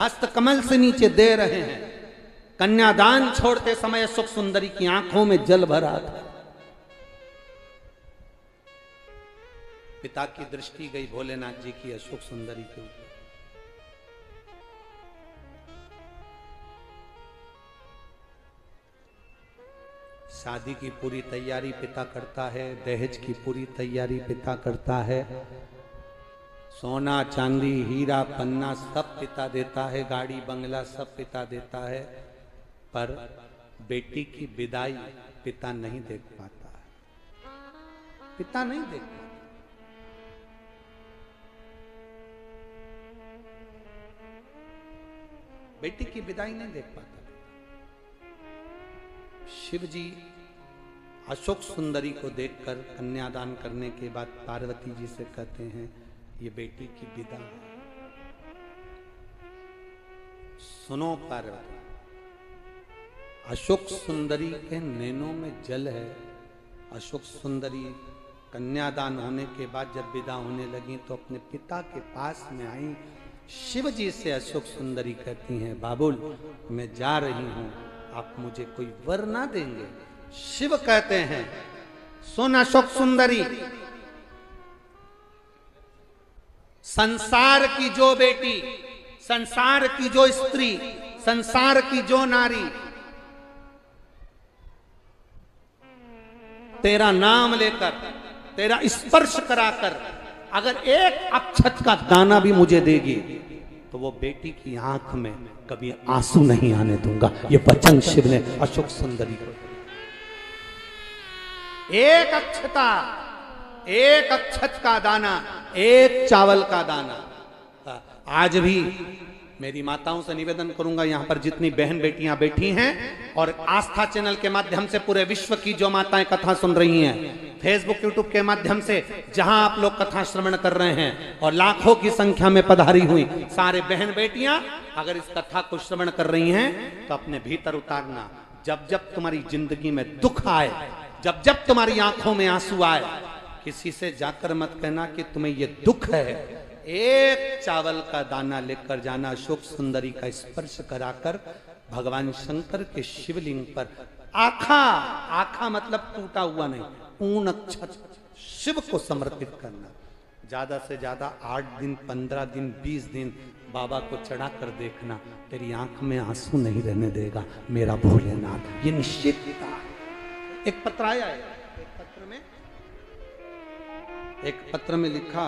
हस्त कमल से नीचे दे रहे हैं। कन्यादान छोड़ते समय सुख सुंदरी की आंखों में जल भरा था। पिता की दृष्टि गई भोलेनाथ जी की अशोक सुंदरी के ऊपर। शादी की पूरी तैयारी पिता करता है, दहेज की पूरी तैयारी पिता करता है, सोना चांदी हीरा पन्ना सब पिता देता है, गाड़ी बंगला सब पिता देता है, पर बेटी की विदाई पिता नहीं देख पाता है। पिता नहीं देख पाता। बेटी की विदाई नहीं देख पाता। शिव जी अशोक सुंदरी को देखकर कन्यादान करने के बाद पार्वती जी से कहते हैं, ये बेटी की विदा है। सुनो पार्वती, अशोक सुंदरी के नैनों में जल है। अशोक सुंदरी कन्यादान होने के बाद जब विदा होने लगी तो अपने पिता के पास में आई। शिव जी से अशोक सुंदरी कहती हैं, बाबुल मैं जा रही हूं, आप मुझे कोई वर ना देंगे? शिव कहते हैं, सुन अशोक सुंदरी, संसार की जो बेटी, संसार की जो स्त्री, संसार की जो नारी तेरा नाम लेकर, तेरा स्पर्श कराकर अगर एक अक्षत का दाना भी मुझे देगी तो वो बेटी की आंख में कभी आंसू नहीं आने दूंगा। ये वचन शिव ने अशोक सुंदरी को। एक अक्षता, एक अक्षत का दाना, एक चावल का दाना। आज भी मेरी माताओं से निवेदन करूंगा, यहां पर जितनी बहन बेटियां बैठी हैं और आस्था चैनल के माध्यम से पूरे विश्व की जो माताएं कथा सुन रही हैं, फेसबुक यूट्यूब के माध्यम से जहां आप लोग कथा श्रवण कर रहे हैं और लाखों की संख्या में पधारी हुई सारे बहन बेटियां अगर इस कथा को श्रवण कर रही हैं तो अपने भीतर उतारना, जब जब तुम्हारी जिंदगी में दुख आए, जब जब तुम्हारी आंखों में आंसू आए, किसी से जाकर मत कहना कि तुम्हें ये दुख है। एक चावल का दाना लेकर जाना, अशोक सुंदरी का स्पर्श कराकर भगवान शंकर के शिवलिंग पर आखा, आखा मतलब टूटा हुआ नहीं, पूर्ण अक्षत शिव को समर्पित करना। ज्यादा से ज्यादा 8 दिन, 15 दिन, 20 दिन बाबा को चढ़ा कर देखना, तेरी आंख में आंसू नहीं रहने देगा मेरा भोलेनाथ। ये निश्चित था। एक पत्र आया है, एक पत्र में लिखा,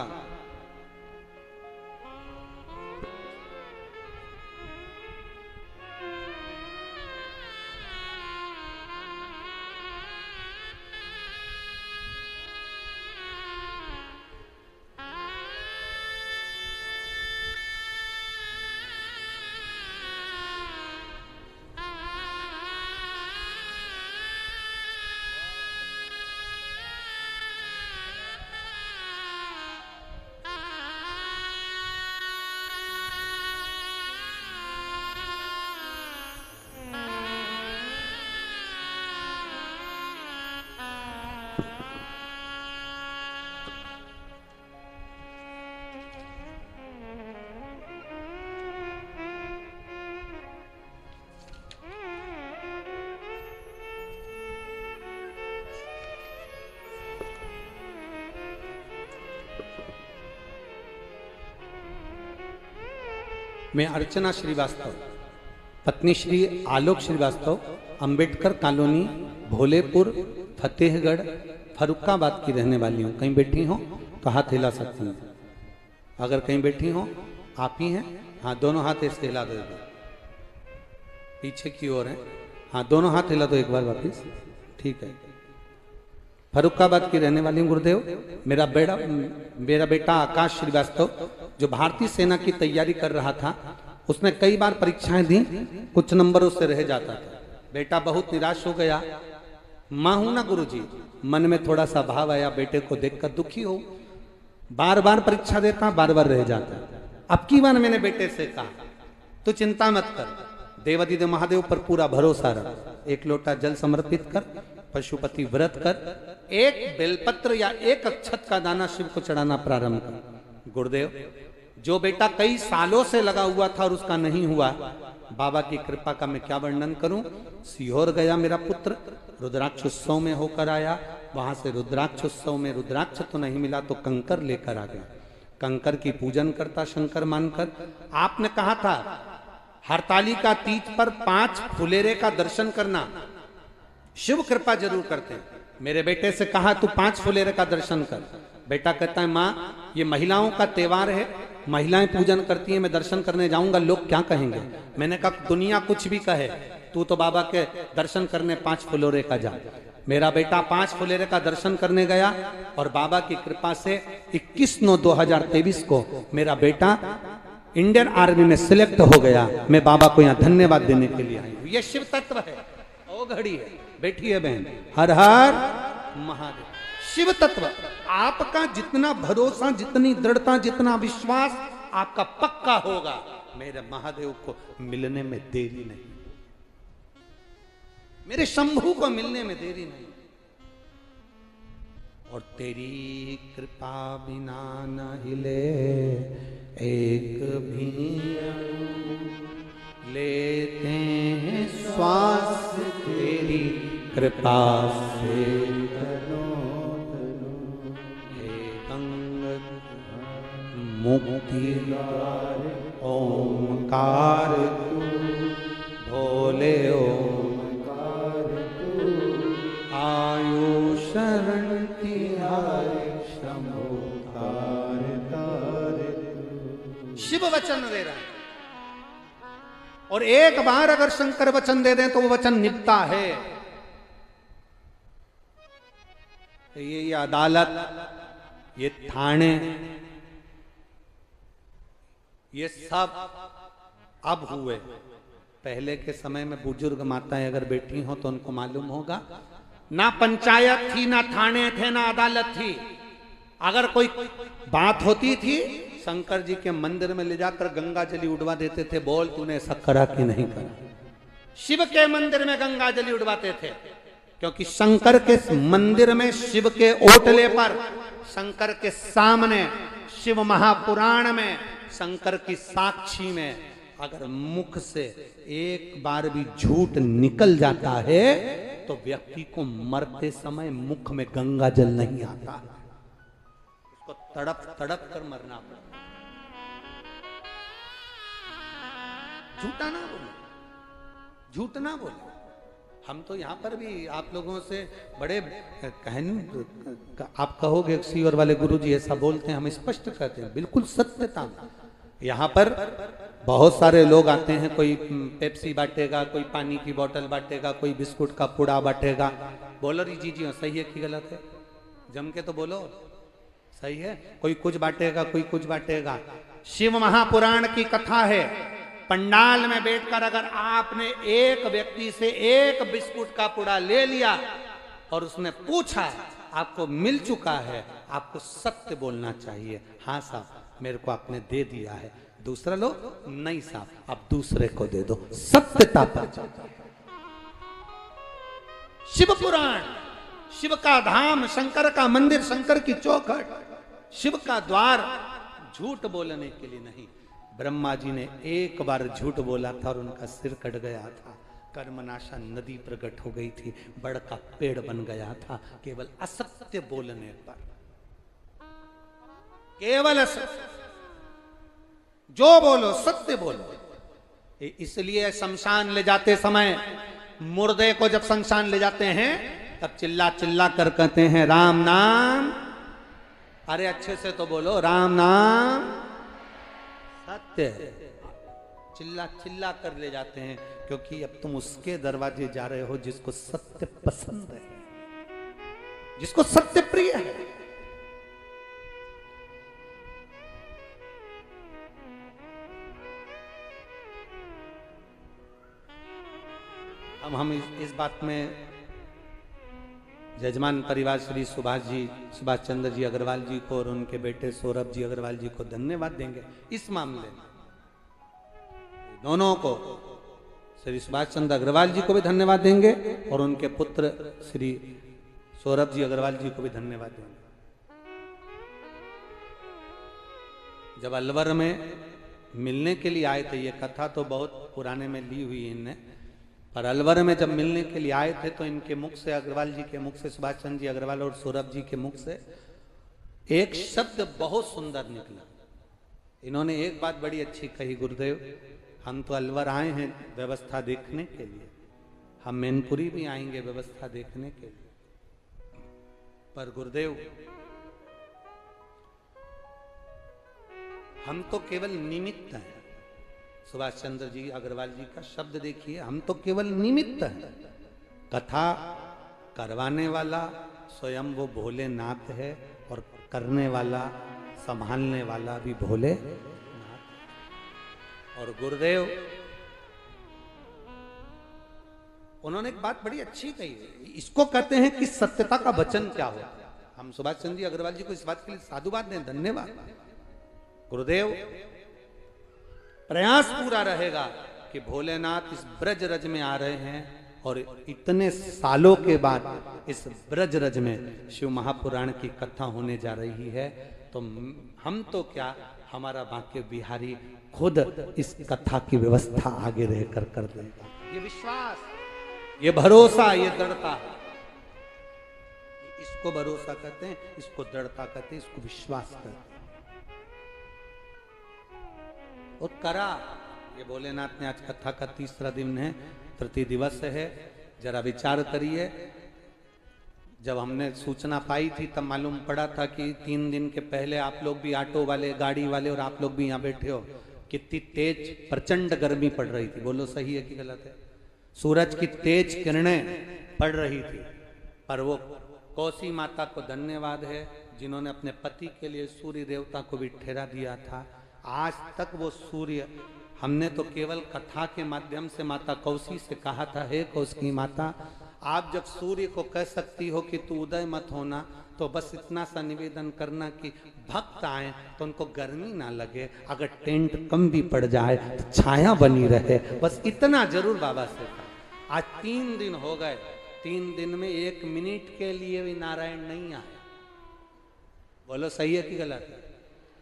मैं अर्चना श्रीवास्तव, पत्नी श्री आलोक श्रीवास्तव, अंबेडकर कॉलोनी, भोलेपुर, फतेहगढ़, फरुखाबाद की रहने वाली हूँ। कहीं बैठी हो तो हाथ हिला सकती हैं। अगर कहीं बैठी हो, आप ही हैं? हाँ, दोनों हाथ ऐसे हिला दो, पीछे की ओर है। हाँ, दोनों हाथ हिला दो एक बार वापिस। ठीक है। फरुखाबाद की रहने वाली हूँ गुरुदेव। मेरा बेटा आकाश श्रीवास्तव जो भारतीय सेना की तैयारी कर रहा था, उसने कई बार परीक्षाएं दी, कुछ नंबरों से रह जाता था। बेटा बहुत निराश हो गया। मां हूं ना गुरुजी, मन में थोड़ा सा भाव आया, बेटे को देखकर दुखी हो, बार बार परीक्षा देता, बार बार रह जाता। अब की बार मैंने बेटे से कहा, तू चिंता मत कर, देवादिदेव महादेव पर पूरा भरोसा रख, एक लोटा जल समर्पित कर, पशुपति व्रत कर, एक बेलपत्र या एक अक्षत का दाना शिव को चढ़ाना प्रारंभ कर। गुरुदेव जो बेटा कई सालों से लगा हुआ था और उसका नहीं हुआ, बाबा की कृपा का मैं क्या वर्णन करूं। सीहोर गया मेरा पुत्र, रुद्राक्ष उत्सव में होकर आया, वहां से रुद्राक्ष उत्सव में रुद्राक्ष तो नहीं मिला तो कंकर लेकर आ गया। कंकर की पूजन करता शंकर मानकर। आपने कहा था हरतालिका तीज पर 5 फुलेरे का दर्शन करना, शिव कृपा जरूर करते हैं। मेरे बेटे से कहा तू 5 फुलेरे का दर्शन कर। बेटा कहता है माँ ये महिलाओं का त्योहार है, महिलाएं पूजन करती हैं, मैं दर्शन करने जाऊंगा, लोग क्या कहेंगे। मैंने कहा दुनिया कुछ भी कहे, तू तो बाबा के दर्शन करने 5 फुलेरे का जा। मेरा बेटा 5 फुलेरे का दर्शन करने गया और बाबा की कृपा से 21/9/2023 को मेरा बेटा इंडियन आर्मी में सिलेक्ट हो गया। मैं बाबा को यहाँ धन्यवाद देने के लिए आई हूँ। ये शिव तत्व है, ओ घड़ी है, बैठी है बहन। हर हर महादेव। शिव तत्व, आपका जितना भरोसा, जितनी दृढ़ता, जितना विश्वास आपका पक्का होगा, मेरे महादेव को मिलने में देरी नहीं, मेरे शंभू को मिलने में देरी नहीं। और तेरी कृपा बिना न हिले एक भी लेते हैं श्वास, तेरी कृपा से मुक्ति ओंकार तू, भोले ओंकार तू, आयु शरण तिहारे शंभो तार तू। शिव वचन दे रहा है और एक बार अगर शंकर वचन दे दें तो वो वचन निभता है। ये अदालत, ये थाने, ये सब अब हुए। पहले के समय में बुजुर्ग माताएं अगर बैठी हो तो उनको मालूम होगा, ना पंचायत थी, ना थाने थे, ना अदालत थी। अगर कोई बात होती थी, शंकर जी के मंदिर में ले जाकर गंगा जली उड़वा देते थे। बोल तूने ऐसा करा कि नहीं करा। शिव के मंदिर में गंगा जली उड़वाते थे, क्योंकि शंकर के मंदिर में, शिव के ओटले पर, शंकर के सामने, शिव महापुराण में, शंकर की साक्षी में अगर मुख से एक बार भी झूठ निकल जाता है तो व्यक्ति को मरते समय मुख में गंगा जल नहीं आता, उसको तड़प तड़प कर मरना पड़ता। झूठा ना बोलो, झूठ ना बोलो। हम तो यहाँ पर भी आप लोगों से बड़े आप कहोगे सीवर वाले गुरुजी ऐसा बोलते हैं, हम स्पष्ट कहते हैं बिल्कुल सत्यता। यहाँ पर बहुत सारे लोग आते हैं, कोई पेप्सी बांटेगा, कोई पानी की बोतल बांटेगा, कोई बिस्कुट का पुड़ा बांटेगा। बोलो री जी सही है कि गलत है, जम के तो बोलो सही है। कोई कुछ बांटेगा, कोई कुछ बांटेगा। शिव महापुराण की कथा है, पंडाल में बैठकर अगर आपने एक व्यक्ति से एक बिस्कुट का पुड़ा ले लिया और उसने पूछा आपको मिल चुका है, आपको सत्य बोलना चाहिए। हाँ साहब मेरे को आपने दे दिया है। दूसरा लोग नहीं साहब आप दूसरे को दे दो, सत्यता पर। शिव पुराण, शिव का धाम, शंकर का मंदिर, शंकर की चौखट, शिव का द्वार झूठ बोलने के लिए नहीं। ब्रह्मा जी ने एक बार झूठ बोला था और उनका सिर कट गया था। कर्मनाशा नदी प्रकट हो गई थी, बड़ का पेड़ बन गया था, केवल असत्य बोलने पर। केवल असत्य, जो बोलो सत्य बोलो। इसलिए शमशान ले जाते समय, मुर्दे को जब शमशान ले जाते हैं तब चिल्ला चिल्ला कर कहते हैं राम नाम। अरे अच्छे से तो बोलो राम नाम सत्य। चिल्ला चिल्ला कर ले जाते हैं क्योंकि अब तुम उसके दरवाजे जा रहे हो जिसको सत्य पसंद है, जिसको सत्य प्रिय है। हम इस बात में जजमान परिवार श्री सुभाष चंद्र जी अग्रवाल जी को और उनके बेटे सौरभ जी अग्रवाल जी को धन्यवाद देंगे। इस मामले में दोनों को, श्री सुभाष चंद्र अग्रवाल जी को भी धन्यवाद देंगे और उनके पुत्र श्री सौरभ जी अग्रवाल जी को भी धन्यवाद देंगे। जब अलवर में मिलने के लिए आए थे, ये कथा तो बहुत पुराने में ली हुई है इनने, पर अलवर में जब मिलने के लिए आए थे तो इनके मुख से, अग्रवाल जी के मुख से, सुभाष चंद्र जी अग्रवाल और सौरभ जी के मुख से एक शब्द बहुत सुंदर निकला। इन्होंने एक बात बड़ी अच्छी कही, गुरुदेव हम तो अलवर आए हैं व्यवस्था देखने के लिए, हम मैनपुरी भी आएंगे व्यवस्था देखने के लिए, पर गुरुदेव हम तो केवल निमित्त हैं। सुभाष चंद्र जी अग्रवाल जी का शब्द देखिए, हम तो केवल निमित्त हैं। कथा करवाने वाला स्वयं वो भोलेनाथ है और करने वाला, संभालने वाला भी भोलेनाथ। और गुरुदेव उन्होंने एक बात बड़ी अच्छी कही है, इसको कहते हैं कि सत्यता का वचन क्या होता है। हम सुभाष चंद्र जी अग्रवाल जी को इस बात के लिए साधुवाद दें, धन्यवाद। गुरुदेव प्रयास पूरा रहेगा कि भोलेनाथ इस ब्रज रज में आ रहे हैं और इतने सालों के बाद इस ब्रज रज में शिव महापुराण की कथा होने जा रही है, तो हम तो क्या, हमारा बांके बिहारी खुद इस कथा की व्यवस्था आगे रहकर कर देगा। ये विश्वास, ये भरोसा, ये दृढ़ता, इसको भरोसा कहते हैं, इसको दृढ़ता कहते हैं, इसको विश्वास कहते हैं। और करा, ये भोलेनाथ ने, आज कथा का तीसरा दिन है, तृतीय दिवस है। जरा विचार करिए, जब हमने सूचना पाई थी तब मालूम पड़ा था कि 3 दिन के पहले आप लोग भी, ऑटो वाले, गाड़ी वाले और आप लोग भी यहाँ बैठे हो, कितनी तेज प्रचंड गर्मी पड़ रही थी। बोलो सही है कि गलत है? सूरज की तेज किरणें पड़ रही थी, पर वो कोसी माता को धन्यवाद है जिन्होंने अपने पति के लिए सूर्य देवता को भी ठहरा दिया था। आज तक वो सूर्य, हमने तो केवल कथा के माध्यम से माता कौसी से कहा था, हे कौसी माता, आप जब सूर्य को कह सकती हो कि तू उदय मत होना, तो बस इतना सा निवेदन करना कि भक्त आए तो उनको गर्मी ना लगे, अगर टेंट कम भी पड़ जाए तो छाया बनी रहे, बस इतना जरूर बाबा से कहा। आज 3 दिन हो गए, 3 दिन में 1 मिनट के लिए भी नारायण नहीं आए। बोलो सही है कि गलत है?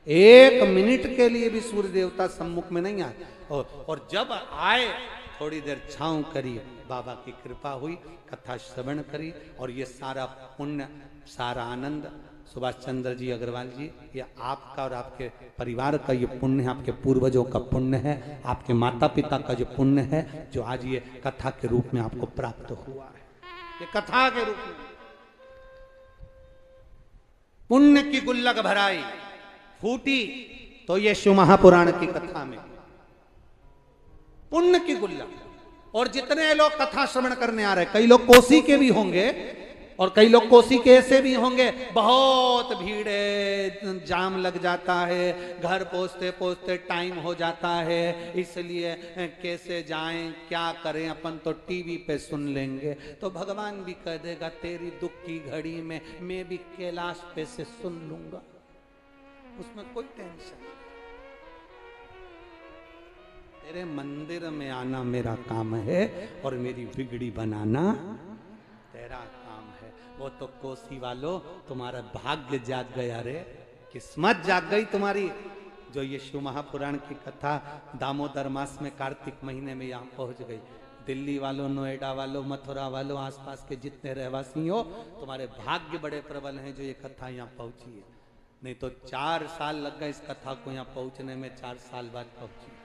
1 मिनट के लिए भी सूर्य देवता सम्मुख में नहीं आए, और जब आए थोड़ी देर छांव करी, बाबा की कृपा हुई, कथा श्रवण करी, और ये सारा पुण्य, सारा आनंद सुभाष चंद्र जी अग्रवाल जी, ये आपका और आपके परिवार का ये पुण्य है, आपके पूर्वजों का पुण्य है, आपके माता पिता का जो पुण्य है, जो आज ये कथा के रूप में आपको प्राप्त हुआ है। ये कथा के रूप में पुण्य की गुल्लक भराई फूटी तो ये शिव महापुराण की कथा में पुण्य की गुल्लक। और जितने लोग कथा श्रवण करने आ रहे, कई लोग कोसी के भी होंगे और कई लोग कोसी के ऐसे भी होंगे, बहुत भीड़ है, जाम लग जाता है, घर पहुंचते पहुंचते टाइम हो जाता है, इसलिए कैसे जाएं, क्या करें, अपन तो टीवी पे सुन लेंगे। तो भगवान भी कह देगा, तेरी दुख की घड़ी में मैं भी कैलाश पे से सुन लूंगा, उसमें कोई टेंशन नहीं। तेरे मंदिर में आना मेरा काम है और मेरी बिगड़ी बनाना तेरा काम है। वो तो कोसी वालों, तुम्हारा भाग्य जाग गया रे, किस्मत जाग गई तुम्हारी, जो ये शिव महापुराण की कथा दामोदर मास में कार्तिक महीने में यहाँ पहुंच गई। दिल्ली वालों, नोएडा वालों, मथुरा वालों, आसपास के जितने रहवासी हो, तुम्हारे भाग्य बड़े प्रबल हैं जो ये कथा यहाँ पहुंची है। नहीं तो 4 साल लग गए इस कथा को यहाँ पहुंचने में, 4 साल बाद पहुंची।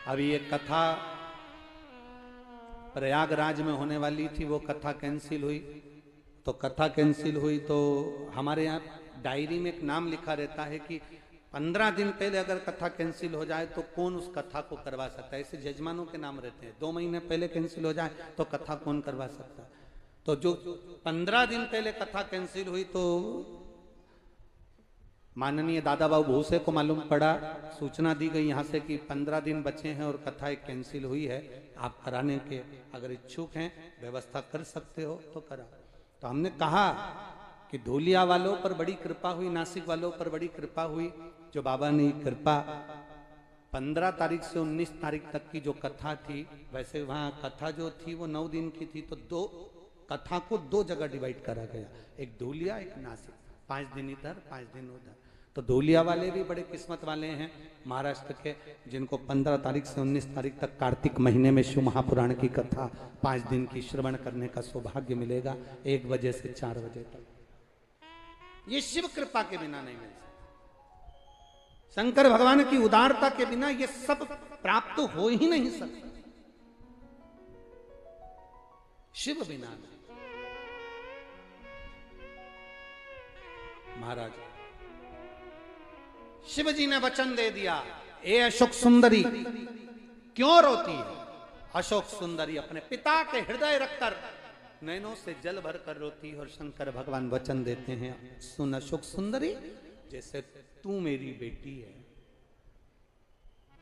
अभी ये कथा प्रयागराज में होने वाली थी, वो कथा कैंसिल हुई। तो कथा कैंसिल हुई तो हमारे यहाँ डायरी में एक नाम लिखा रहता है कि 15 दिन पहले अगर कथा कैंसिल हो जाए तो कौन उस कथा को करवा सकता है। ऐसे जजमानों के नाम रहते हैं। 2 महीने पहले कैंसिल हो जाए तो कथा कौन करवा सकता है। तो जो 15 दिन पहले कथा कैंसिल हुई तो माननीय दादा बाबू भूसे को मालूम पड़ा, सूचना दी गई यहाँ से कि 15 दिन बचे हैं और कथा एक कैंसिल हुई है, आप कराने के अगर इच्छुक हैं व्यवस्था कर सकते हो तो करा। तो हमने कहा कि धूलिया वालों पर बड़ी कृपा हुई, नासिक वालों पर बड़ी कृपा हुई, जो बाबा ने कृपा 15 तारीख से 19 तारीख तक की जो कथा थी, वैसे वहाँ कथा जो थी वो 9 दिन की थी, तो 2 कथा को 2 जगह डिवाइड करा गया, एक धूलिया एक नासिक। 5 दिन इधर 5 दिन उधर। तो धूलिया वाले भी बड़े किस्मत वाले हैं महाराष्ट्र के, जिनको 15 तारीख से 19 तारीख तक कार्तिक महीने में शिव महापुराण की कथा 5 दिन की श्रवण करने का सौभाग्य मिलेगा, 1 बजे से 4 बजे तक। ये शिव कृपा के बिना नहीं मिल सकता, शंकर भगवान की उदारता के बिना ये सब प्राप्त हो ही नहीं सकता, शिव बिना नहीं। महाराज शिव जी ने वचन दे दिया, ए अशोक सुंदरी क्यों रोती है? अशोक सुंदरी अपने पिता के हृदय रखकर नैनों से जल भर कर रोती है और शंकर भगवान वचन देते हैं, सुन अशोक सुंदरी, जैसे तू मेरी बेटी है,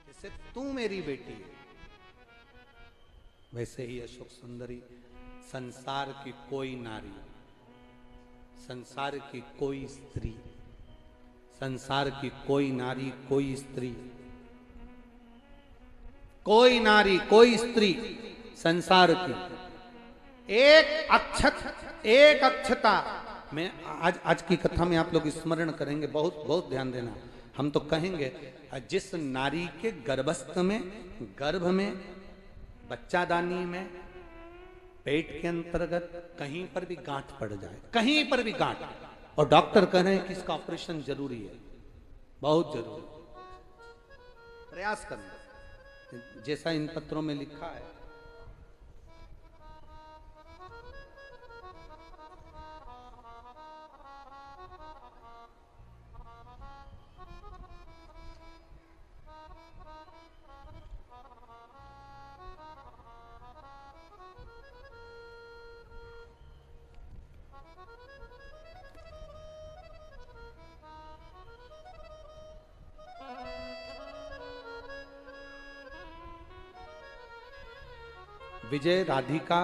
जैसे तू मेरी बेटी है, वैसे ही अशोक सुंदरी संसार की कोई नारी, संसार की कोई स्त्री, संसार की कोई नारी, कोई स्त्री, कोई नारी, कोई स्त्री संसार की एक अक्षता में आज की कथा में आप लोग स्मरण करेंगे, बहुत बहुत ध्यान देना। हम तो कहेंगे जिस नारी के गर्भस्थ में, गर्भ में, बच्चादानी में, पेट के अंतर्गत कहीं पर भी गांठ पड़ जाए, कहीं पर भी गांठ, और डॉक्टर कह रहे हैं कि इसका ऑपरेशन जरूरी है, बहुत जरूरी, प्रयास करना जैसा इन पत्रों में लिखा है। विजय राधिका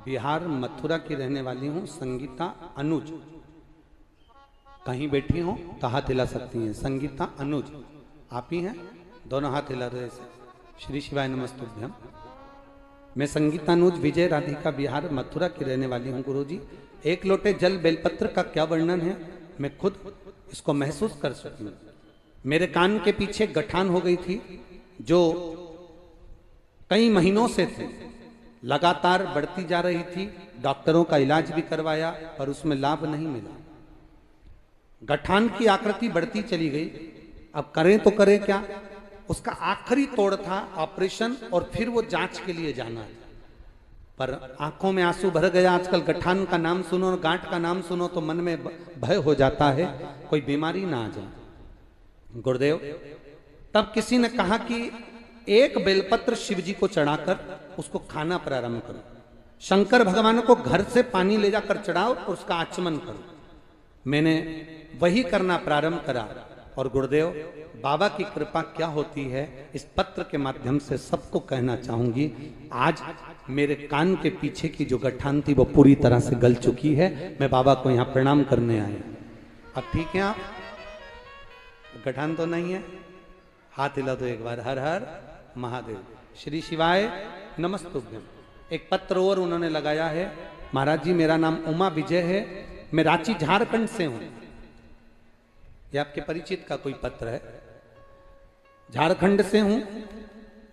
बिहार मथुरा की रहने वाली हूँ, संगीता अनुज, कहीं बैठी हो तो हाथ हिला सकती हैं, संगीता अनुज आप ही हैं, दोनों हाथ हिला रहे से, श्री शिवाय नमस्तुभ्यम। मैं संगीता अनुज विजय राधिका बिहार मथुरा की रहने वाली हूँ गुरुजी। 1 लोटे जल बेलपत्र का क्या वर्णन है, मैं खुद इसको महसूस कर सकती हूँ। मेरे कान के पीछे गठान हो गई थी जो कई महीनों से थी, लगातार बढ़ती जा रही थी, डॉक्टरों का इलाज भी करवाया पर उसमें लाभ नहीं मिला। गठान की आकृति बढ़ती चली गई, अब करें तो करें क्या, उसका आखिरी तोड़ था ऑपरेशन और फिर वो जांच के लिए जाना था, पर आंखों में आंसू भर गया। आजकल गठान का नाम सुनो और गांठ का नाम सुनो तो मन में भय हो जाता है, कोई बीमारी ना आ जाए। गुरुदेव, तब किसी ने कहा कि 1 बेलपत्र शिव जी को चढ़ाकर उसको खाना प्रारंभ करो, शंकर भगवान को घर से पानी ले जाकर चढ़ाओ और उसका आचमन करो। मैंने वही करना प्रारंभ करा और गुरुदेव बाबा की कृपा क्या होती है, इस पत्र के माध्यम से सबको कहना चाहूंगी। आज मेरे कान के पीछे की जो गठान थी वो पूरी तरह से गल चुकी है। मैं बाबा को यहाँ प्रणाम करने आया। अब ठीक है, आप गठान तो नहीं है, हाथ हिला दो एक बार, हर हर महादेव, श्री शिवाय नमस्तुभ्यम। एक पत्र और उन्होंने लगाया है, महाराज जी मेरा नाम उमा विजय है, मैं रांची झारखंड से हूं। ये आपके परिचित का कोई पत्र है, झारखंड से हूं।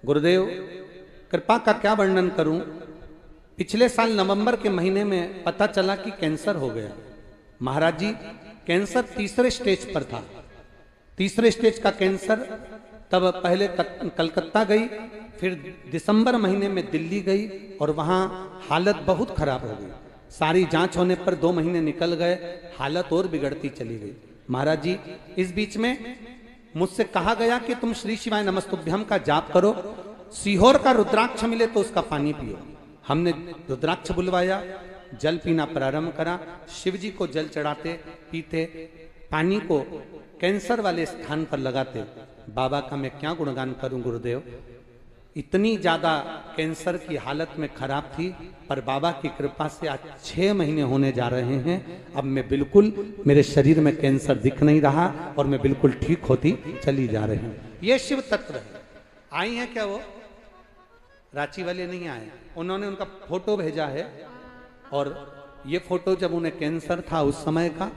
गुरुदेव कृपा का क्या वर्णन करूं, पिछले साल नवंबर के महीने में पता चला कि कैंसर हो गया। महाराज जी कैंसर 3रे स्टेज पर था, 3रे स्टेज का कैंसर। तब पहले कलकत्ता गई, फिर दिसंबर महीने में दिल्ली गई और वहाँ हालत बहुत खराब हो गई। सारी जांच होने पर 2 महीने निकल गए, हालत और बिगड़ती चली गई। महाराज जी इस बीच में मुझसे कहा गया कि तुम श्री शिवाय नमस्तुभ्यम का जाप करो, सीहोर का रुद्राक्ष मिले तो उसका पानी पियो। हमने रुद्राक्ष बुलवाया, जल पीना प्रारंभ करा, शिव जी को जल चढ़ाते पीते, पानी को कैंसर वाले स्थान पर लगाते। बाबा का मैं क्या गुणगान करूं गुरुदेव, इतनी ज्यादा कैंसर की हालत में खराब थी, पर बाबा की कृपा से आज 6 महीने होने जा रहे हैं। अब मैं बिल्कुल, मेरे शरीर में कैंसर दिख नहीं रहा और मैं बिल्कुल ठीक होती चली जा रही हूँ। ये शिव तत्व है। आई हैं क्या वो? रांची वाले नहीं आए, उन्होंने उनका फोटो भेजा है और ये फोटो जब उन्हें कैंसर था उस समय का,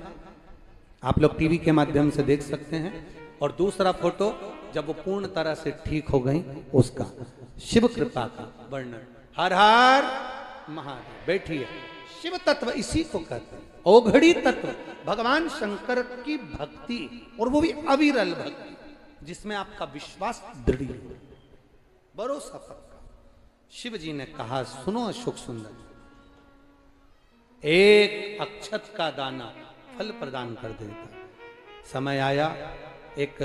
आप लोग टीवी के माध्यम से देख सकते हैं। और दूसरा फोटो जब वो पूर्ण तरह से ठीक हो गई, उसका शिव कृपा का वर्णन। हर हर महादेव। बैठिए। शिव तत्व इसी को कहते हैं, औघड़ी तत्व, भगवान शंकर की भक्ति, और वो भी अविरल भक्ति जिसमें आपका विश्वास दृढ़ हो, भरोसा पक्का। शिव जी ने कहा, सुनो अशोक सुंदर, एक अक्षत का दाना फल प्रदान कर देता। समय आया, एक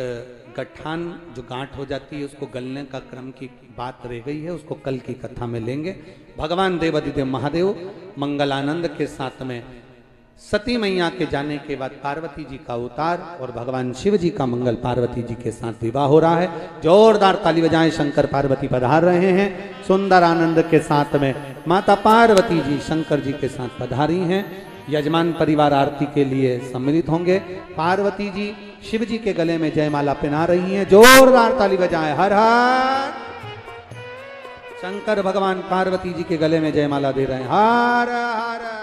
गठान जो गांठ हो जाती है उसको गलने का क्रम की बात रह गई है, उसको कल की कथा में लेंगे। भगवान देवाधिदेव महादेव मंगलानंद के साथ में सती मैया के जाने के बाद पार्वती जी का अवतार और भगवान शिव जी का मंगल पार्वती जी के साथ विवाह हो रहा है। जोरदार ताली बजाएं, शंकर पार्वती पधार रहे हैं। सुंदर आनंद के साथ में माता पार्वती जी शंकर जी के साथ पधारी हैं। यजमान परिवार आरती के लिए सम्मिलित होंगे। पार्वती जी शिव जी के गले में जयमाला पहना रही हैं। जोरदार ताली बजाएं, हर हर। शंकर भगवान पार्वती जी के गले में जयमाला दे रहे हैं, हर हर।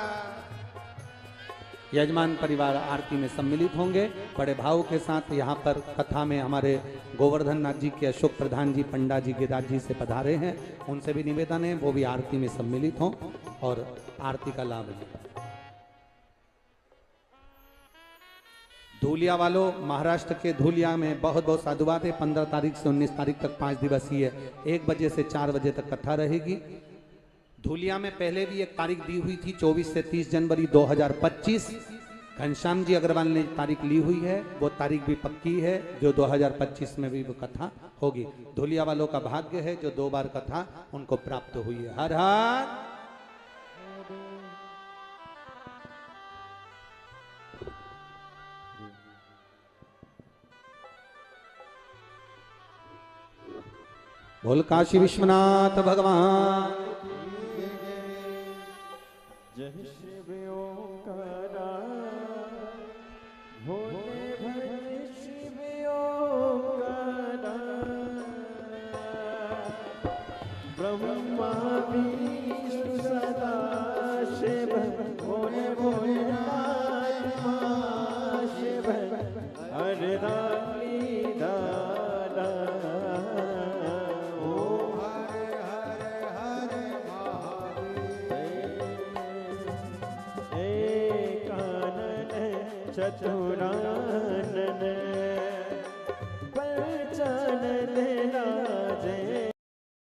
यजमान परिवार आरती में सम्मिलित होंगे बड़े भाव के साथ। यहाँ पर कथा में हमारे गोवर्धन नाथ जी के अशोक प्रधान जी, पंडा जी, गिरिराज जी से पधारे हैं। उनसे भी निवेदन है वो भी आरती में सम्मिलित हों और आरती का लाभ लें। धूलिया वालों, महाराष्ट्र के धूलिया में बहुत बहुत साधुवाद है। 15 तारीख से 19 तारीख तक 5 दिवसीय 1 बजे से 4 बजे तक कथा रहेगी। धूलिया में पहले भी एक तारीख दी हुई थी, 24 से 30 जनवरी 2025। घनश्याम जी अग्रवाल ने तारीख ली हुई है, वो तारीख भी पक्की है, जो 2025 में भी वो कथा होगी। धूलिया वालों का भाग्य है जो 2 बार कथा उनको प्राप्त हुई है। हर हर। बोल काशी विश्वनाथ भगवान। जय शिव ओंकारा, भोले भले शिव ओंकारा, ब्रह्मा विष्णु सदा शिव, भोले भोले शिव, हरे रानी दादा। चतुरानन पंचानन